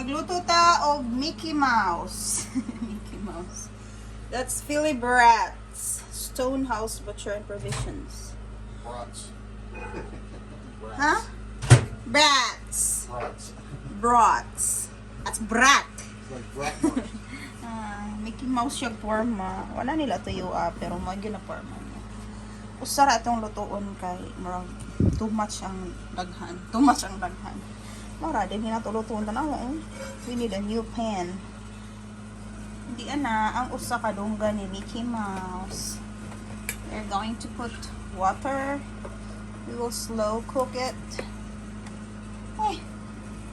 Magluto ta og Mickey Mouse. Mickey Mouse. That's Philly Brats. Stonehouse Butcher and Provisions. Brats. Huh? Brats. Brats. Brats. That's brat. It's like brat marks. Mickey Mouse yung forma. Wala nila tuyo pero mo na forma. Usara itong lutuon kay murag too much ang daghan. Too much ang daghan. Mara din hinatulutuon na we need a new pan. Hindi ang usa ka dungga ni Mickey Mouse. We're going to put water. We will slow cook it.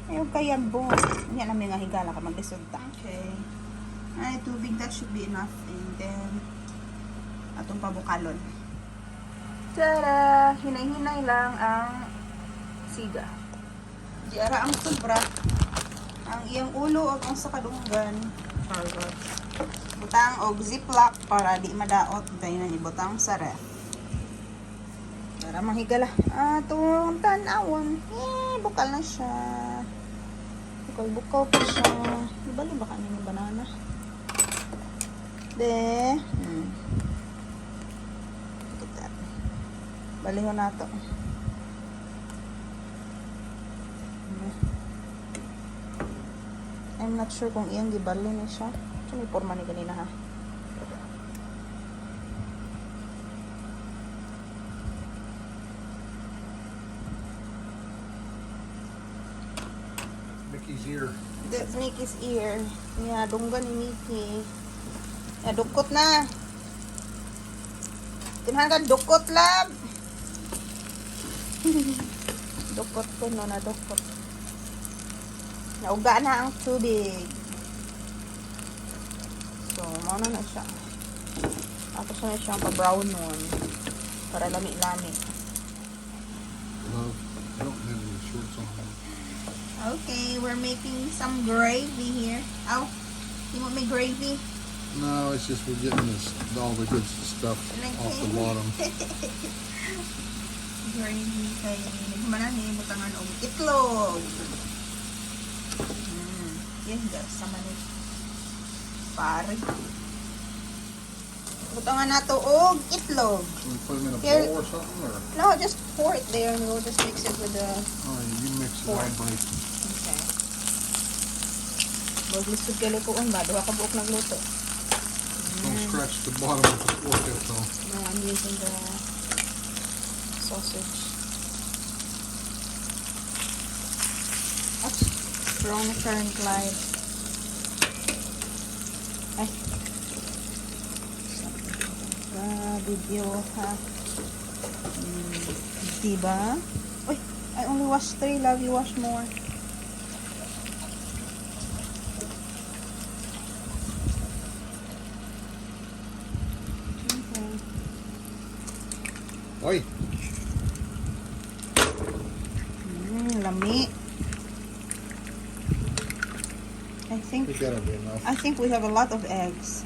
Ayaw kayang boom. Yan namin nga higala ka maglisod ta. Okay. Ay, tubig, that should be enough. And then, atong pabukalon. Tada! Hinay-hinay lang ang siga. Diara ang sobra. Ang iyang ulo o ang sa kadunggan. Butang og ziplock para di madaot. Dahil na ibutang sa ref. Para mahigala. Atong tanawon. Bukal na siya. Bukal-bukal pa siya. Ibali ba kanina yung banana? Look at that. Balihon na ito. I'm not sure kung iyang gibali na siya. Ito may forma ni kanina ha. Mickey's ear. That's Mickey's ear. Yeah, dunggan ni Mickey. Dukot na. Tinhan ka, dukot lab. Dukot ko no, nadukot. Nauga na ang tubig. So, mauna na siya. Tapos na siya ang pa-brown one. Para lami-lami. Love, I don't have any shorts on. Okay, we're making some gravy here. Oh, you want me gravy? No, it's just we're getting all the good stuff off the bottom. Gravy kay nagmanan ni butangan og itlog. Yan guys, sama ni pare. Butangan nato og itlog. Can we put them in a Here. bowl or something? Or? No, just pour it there and we'll just mix it with the Oh, you mix it. I'll break. okay. Wag lisod kay lutuon ba? Duha ka buok nagluto. Don't scratch the bottom of the fork at all. No, I'm using the sausage. Oops. Wrong turn, Clyde. Ay. Video ha. Diba? Uy, I only wash 3, love. You wash more. Oi! Lami. I think That'll be enough. I think we have a lot of eggs.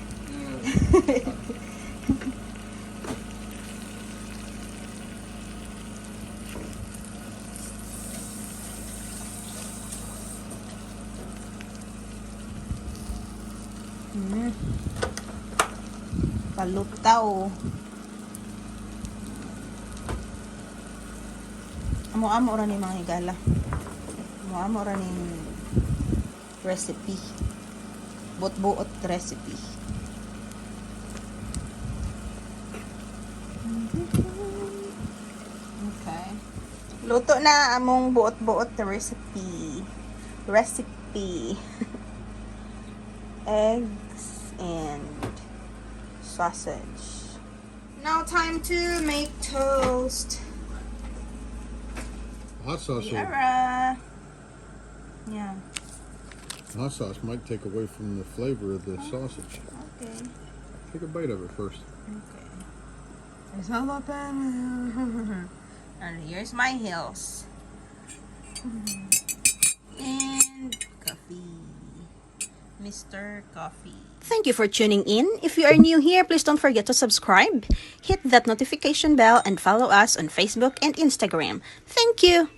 Palutaw. Amo-amo ra ni mga higala. Amo-amo ra ni recipe. Buot-buot recipe. Okay. Luto na among buot-buot recipe. Eggs and sausage. Now time to make toast. Hot sauce. Yeah. Hot sauce might take away from the flavor of the sausage. Okay. Take a bite of it first. Okay. There's jalapeno. And here's my heels. And coffee. Mr. Coffee. Thank you for tuning in. If you are new here, please don't forget to subscribe, hit that notification bell, and follow us on Facebook and Instagram. Thank you.